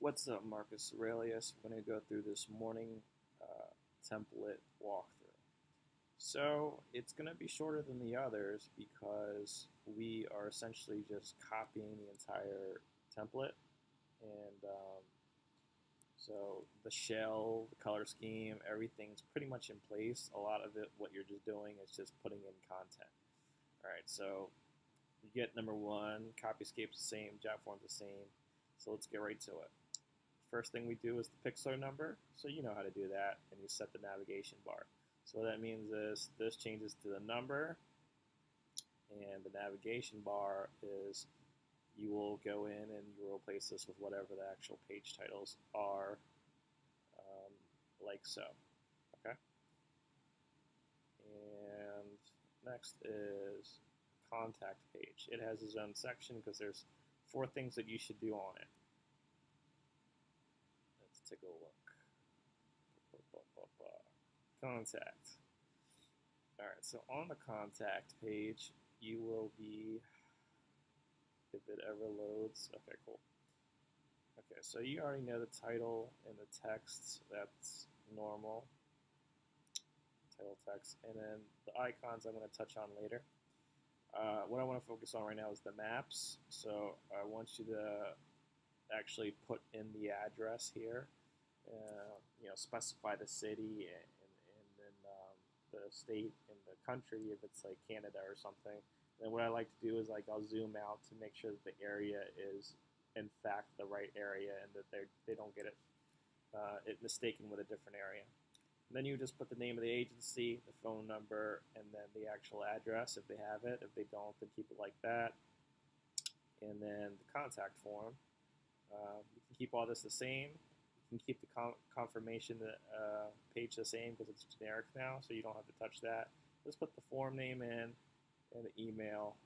What's up, Marcus Aurelius? We're going to go through this morning template walkthrough. So it's going to be shorter than the others because we are essentially just copying the entire template. And so the shell, the color scheme, everything's pretty much in place. A lot of it, what you're just doing is just putting in content. All right, so you get number one, copy escape's the same, job form's the same. So let's get right to it. First thing we do is the pixel number, so you know how to do that, and you set the navigation bar. So what that means is this changes to the number, and the navigation bar is you will go in and you will replace this with whatever the actual page titles are, like so. Okay. And next is contact page. It has its own section because there's 4 things that you should do on it. Let's take a look. Contact. Alright, so on the contact page, you will be, if it ever loads, okay, cool. Okay, so you already know the title and the text, that's normal. Title, text, and then the icons I'm going to touch on later. What I want to focus on right now is the maps. So I want you to actually put in the address here. Specify the city and then the state and the country if it's like Canada or something. And what I like to do is I'll zoom out to make sure that the area is in fact the right area and that they don't get it mistaken with a different area. And then you just put the name of the agency, the phone number, and then the actual address if they have it. If they don't, then keep it like that. And then the contact form. You can keep all this the same. You can keep the confirmation page the same because it's generic now, so you don't have to touch that. Just put the form name in and the email,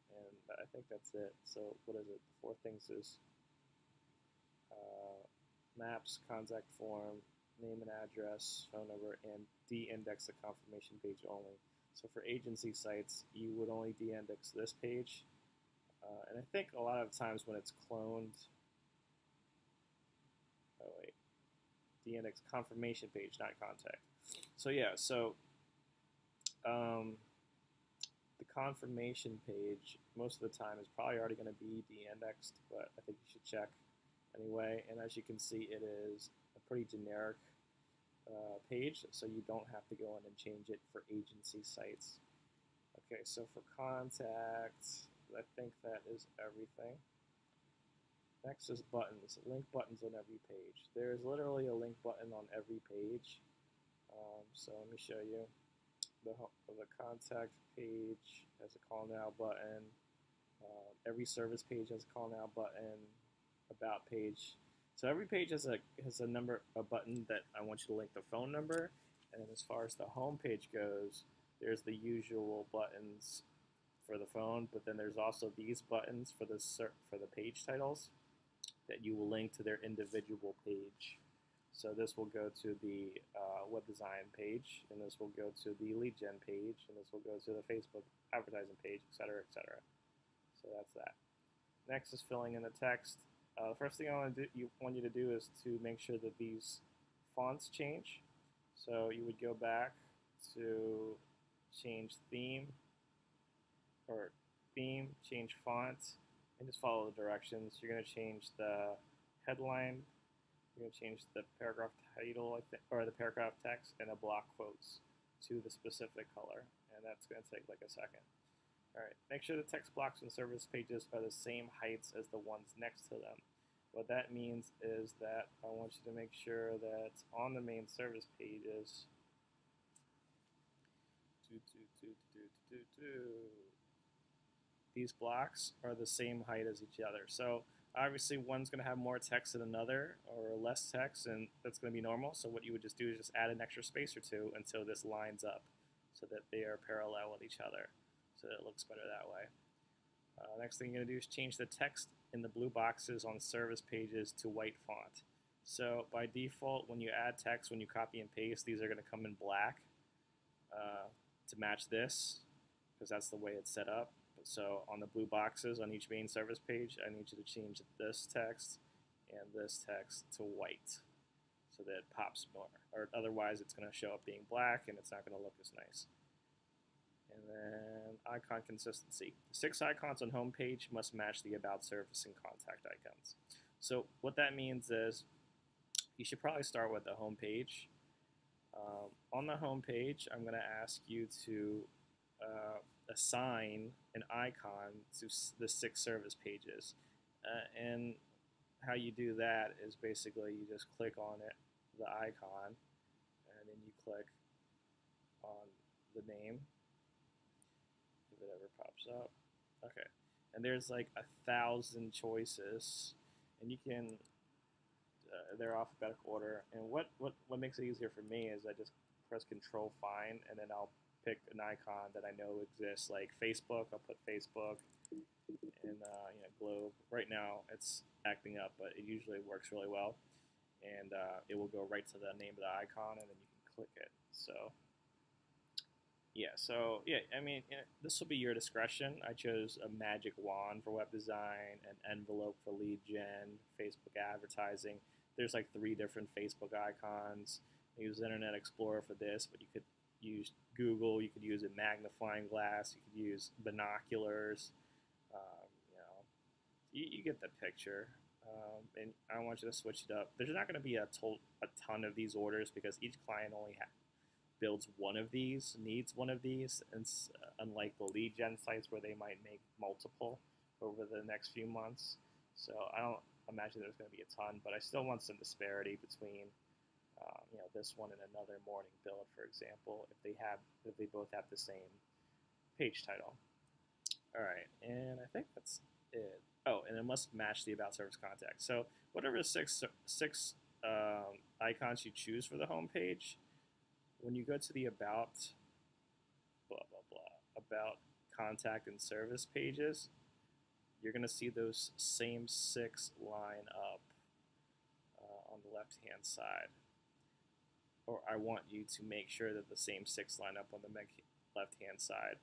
and I think that's it. So what is it? The 4 things is maps, contact form, name and address, phone number, and de-index the confirmation page only. So for agency sites, you would only de-index this page. And I think a lot of times when it's cloned, de-index confirmation page, not contact. So yeah, the confirmation page most of the time is probably already going to be de-indexed, but I think you should check anyway. And as you can see, it is a pretty generic page, so you don't have to go in and change it for agency sites. Okay, so for contacts, I think that is everything. Next is buttons. Link buttons on every page. There's literally a link button on every page. So let me show you. The contact page has a call now button. Every service page has a call now button. About page. So every page has a button that I want you to link the phone number. And as far as the home page goes, there's the usual buttons for the phone, but then there's also these buttons for the page titles that you will link to their individual page. So this will go to the web design page, and this will go to the lead gen page, and this will go to the Facebook advertising page, etc., etc. So that's that. Next is filling in the text. The first thing I want you to do is to make sure that these fonts change. So you would go back to change theme, change font, and just follow the directions. You're going to change the headline. You're going to change the paragraph title, or the paragraph text, and the block quotes to the specific color, and that's going to take like a second. Alright, make sure the text blocks and service pages are the same heights as the ones next to them. What that means is that I want you to make sure that on the main service pages, these blocks are the same height as each other. So obviously one's going to have more text than another, or less text, and that's going to be normal. So what you would just do is just add an extra space or two until this lines up so that they are parallel with each other, so that it looks better that way. Next thing you're going to do is change the text in the blue boxes on service pages to white font. So by default, when you add text, when you copy and paste, these are going to come in black to match this, because that's the way it's set up. So on the blue boxes on each main service page, I need you to change this text and this text to white so that it pops more. Or otherwise it's going to show up being black and it's not going to look as nice. And then icon consistency. 6 icons on home page must match the about service and contact icons. So what that means is you should probably start with the home page. On the home page, I'm going to ask you to assign an icon to the 6 service pages. And how you do that is basically you just click on it, the icon, and then you click on the name, if it ever pops up. Okay, and there's like 1,000 choices, and you can they're alphabetical order. And what makes it easier for me is I just press Control Find, and then I'll pick an icon that I know exists, like Facebook. I'll put Facebook, and Globe. Right now it's acting up, but it usually works really well, and it will go right to the name of the icon, and then you can click it. So I mean, this will be your discretion. I chose a magic wand for web design, an envelope for lead gen, Facebook advertising. There's like 3 different Facebook icons. I use Internet Explorer for this, but you could use Google. You could use a magnifying glass. You could use binoculars. You get the picture. And I want you to switch it up. There's not going to be a ton of these orders because each client only builds one of these, needs one of these, and unlike the lead gen sites where they might make multiple over the next few months. So I don't imagine there's going to be a ton, but I still want some disparity between this one and another morning build, for example, if they both have the same page title. All right, and I think that's it. Oh, and it must match the about service contact. So whatever the six icons you choose for the home page, when you go to the about, blah, blah, blah, about contact and service pages, you're going to see those same 6 line up on the left-hand side. Or I want you to make sure that the same 6 line up on the left-hand side.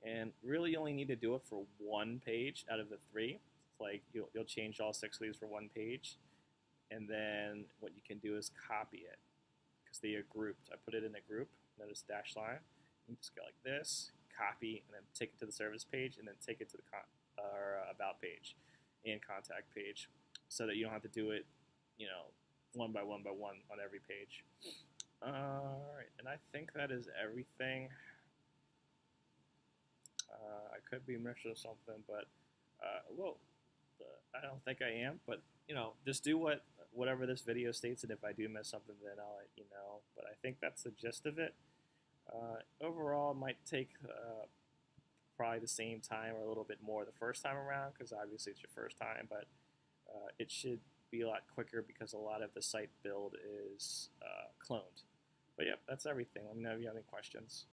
And really you only need to do it for 1 page out of the 3. Like you'll change all 6 of these for 1 page. And then what you can do is copy it, because they are grouped. I put it in a group, notice dash line. You just go like this, copy, and then take it to the service page, and then take it to the about page and contact page, so that you don't have to do it, one by one on every page. All right, and I think that is everything. I could be missing something, but I don't think I am. But just do whatever this video states, and if I do miss something, then I'll let you know. But I think that's the gist of it. Overall, it might take probably the same time or a little bit more the first time around, because obviously it's your first time, but it should be a lot quicker because a lot of the site build is cloned. But yeah, that's everything. Let me know if you have any questions.